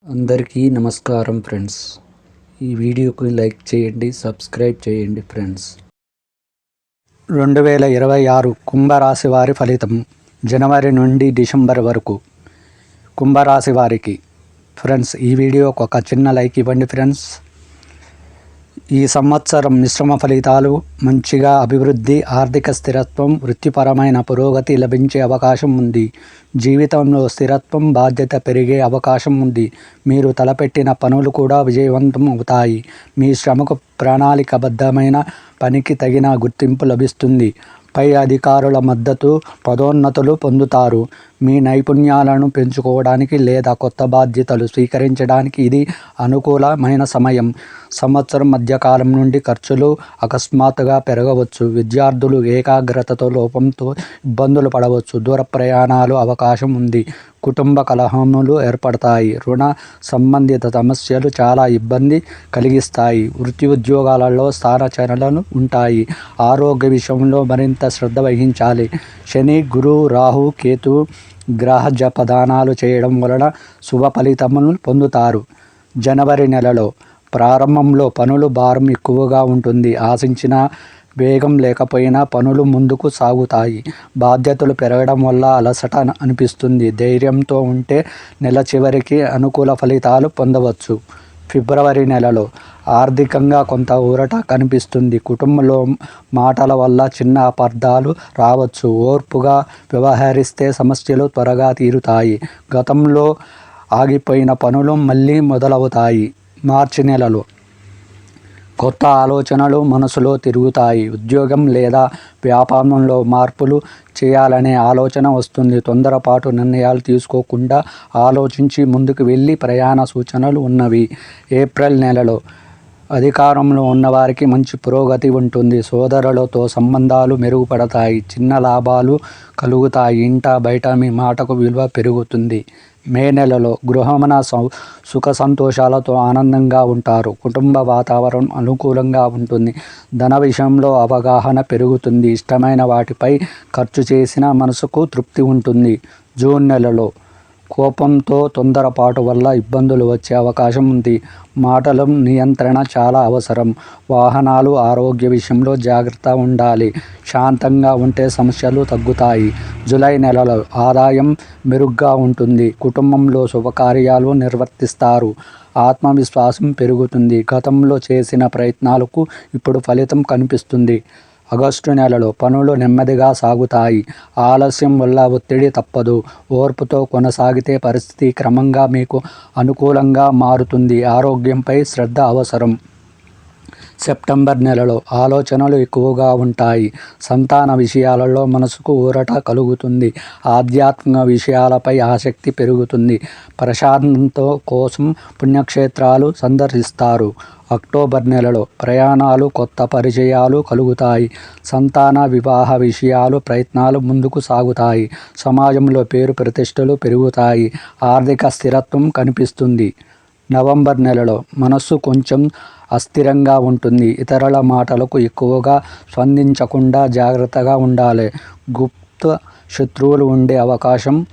అందరికీ నమస్కారం ఫ్రెండ్స్. ఈ వీడియోకి లైక్ చేయండి, సబ్స్క్రైబ్ చేయండి ఫ్రెండ్స్. 2026 కుంభరాశి వారి ఫలితం జనవరి నుండి డిసెంబర్ వరకు. కుంభరాశి వారికి ఫ్రెండ్స్ ఈ వీడియోకి ఒక చిన్న లైక్ ఇవ్వండి ఫ్రెండ్స్. ఈ సంవత్సరం మిశ్రమ ఫలితాలు, మంచిగా అభివృద్ధి, ఆర్థిక స్థిరత్వం, వృత్తిపరమైన పురోగతి లభించే అవకాశం ఉంది. జీవితంలో స్థిరత్వం, బాధ్యత పెరిగే అవకాశం ఉంది. మీరు తలపెట్టిన పనులు కూడా విజయవంతం అవుతాయి. మీ శ్రమకు ప్రణాళికాబద్ధమైన పనికి తగిన గుర్తింపు లభిస్తుంది. పై అధికారుల మద్దతు, పదోన్నతులు పొందుతారు. మీ నైపుణ్యాలను పెంచుకోవడానికి లేదా కొత్త బాధ్యతలు స్వీకరించడానికి ఇది అనుకూలమైన సమయం. సంవత్సరం మధ్యకాలం నుండి ఖర్చులు అకస్మాత్తుగా పెరగవచ్చు. విద్యార్థులు ఏకాగ్రతతో లోపంతో ఇబ్బందులు పడవచ్చు. దూర ప్రయాణాలు అవకాశం ఉంది. కుటుంబ కలహములు ఏర్పడతాయి. రుణ సంబంధిత సమస్యలు చాలా ఇబ్బంది కలిగిస్తాయి. వృత్తి ఉద్యోగాలలో స్థానచలనాలు ఉంటాయి. ఆరోగ్య విషయంలో మరింత శ్రద్ధ వహించాలి. శని, గురు, రాహు, కేతు గ్రహ జపదానాలు చేయడం వలన శుభ ఫలితములు పొందుతారు. జనవరి నెలలో ప్రారంభంలో పనుల భారం ఎక్కువగా ఉంటుంది. ఆశించిన వేగం లేకపోయినా పనులు ముందుకు సాగుతాయి. బాధ్యతలు పెరగడం వల్ల అలసట అనిపిస్తుంది. ధైర్యంతో ఉంటే నెల చివరికి అనుకూల ఫలితాలు పొందవచ్చు. ఫిబ్రవరి నెలలో ఆర్థికంగా కొంత ఊరట కనిపిస్తుంది. కుటుంబంలో మాటల వల్ల చిన్న అపార్థాలు రావచ్చు. ఓర్పుగా వ్యవహరిస్తే సమస్యలు త్వరగా తీరుతాయి. గతంలో ఆగిపోయిన పనులు మళ్ళీ మొదలవుతాయి. మార్చి నెలలో కొత్త ఆలోచనలు మనసులో తిరుగుతాయి. ఉద్యోగం లేదా వ్యాపారంలో మార్పులు చేయాలనే ఆలోచన వస్తుంది. తొందరపాటు నిర్ణయాలు తీసుకోకుండా ఆలోచించి ముందుకు వెళ్ళి ప్రయాణ సూచనలు ఉన్నవి. ఏప్రిల్ నెలలో అధికారంలో ఉన్నవారికి మంచి పురోగతి ఉంటుంది. సోదరులతో సంబంధాలు మెరుగుపడతాయి. చిన్న లాభాలు కలుగుతాయి. ఇంట బయట మీ మాటకు విలువ పెరుగుతుంది. మే నెలలో గృహమున సుఖ సంతోషాలతో ఆనందంగా ఉంటారు. కుటుంబ వాతావరణం అనుకూలంగా ఉంటుంది. ధన విషయంలో అవగాహన పెరుగుతుంది. ఇష్టమైన వాటిపై ఖర్చు చేసిన మనసుకు తృప్తి ఉంటుంది. జూన్ నెలలో కోపంతో తొందరపాటు వల్ల ఇబ్బందులు వచ్చే అవకాశం ఉంది. మాటల నియంత్రణ చాలా అవసరం. వాహనాలు, ఆరోగ్య విషయంలో జాగ్రత్త ఉండాలి. శాంతంగా ఉంటే సమస్యలు తగ్గుతాయి. జూలై నెలలో ఆదాయం మెరుగ్గా ఉంటుంది. కుటుంబంలో శుభకార్యాలు నిర్వర్తిస్తారు. ఆత్మవిశ్వాసం పెరుగుతుంది. గతంలో చేసిన ప్రయత్నాలకు ఇప్పుడు ఫలితం కనిపిస్తుంది. ఆగస్టు నెలలో పనులు నెమ్మదిగా సాగుతాయి. ఆలస్యం వల్ల ఒత్తిడి తప్పదు. ఓర్పుతో కొనసాగితే పరిస్థితి క్రమంగా మీకు అనుకూలంగా మారుతుంది. ఆరోగ్యంపై శ్రద్ధ అవసరం. సెప్టెంబర్ నెలలో ఆలోచనలు ఎక్కువగా ఉంటాయి. సంతాన విషయాలలో మనసుకు ఊరట కలుగుతుంది. ఆధ్యాత్మిక విషయాలపై ఆసక్తి పెరుగుతుంది. ప్రశాంతత కోసం పుణ్యక్షేత్రాలు సందర్శిస్తారు. అక్టోబర్ నెలలో ప్రయాణాలు, కొత్త పరిచయాలు కలుగుతాయి. సంతాన, వివాహ విషయాలు ప్రయత్నాలు ముందుకు సాగుతాయి. సమాజంలో పేరు ప్రతిష్టలు పెరుగుతాయి. ఆర్థిక స్థిరత్వం కనిపిస్తుంది. నవంబర్ నెలలో మనస్సు కొంచెం అస్థిరంగా ఉంటుంది. ఇతరుల మాటలకు ఎక్కువగా స్పందించకుండా జాగ్రత్తగా ఉండాలి. గుప్త శత్రువులు ఉండే అవకాశం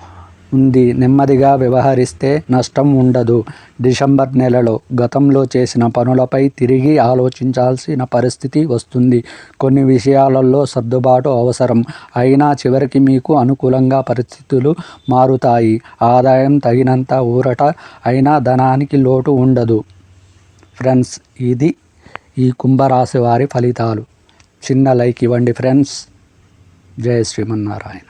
ఉంది. నెమ్మదిగా వ్యవహరిస్తే నష్టం ఉండదు. డిసెంబర్ నెలలో గతంలో చేసిన పనులపై తిరిగి ఆలోచించాల్సిన పరిస్థితి వస్తుంది. కొన్ని విషయాలలో సర్దుబాటు అవసరం. అయినా చివరికి మీకు అనుకూలంగా పరిస్థితులు మారుతాయి. ఆదాయం తగినంత ఊరట అయినా ధనానికి లోటు ఉండదు. ఫ్రెండ్స్ ఇది ఈ కుంభరాశి వారి ఫలితాలు. చిన్న లైక్ ఇవ్వండి ఫ్రెండ్స్. జై శ్రీమన్నారాయణ.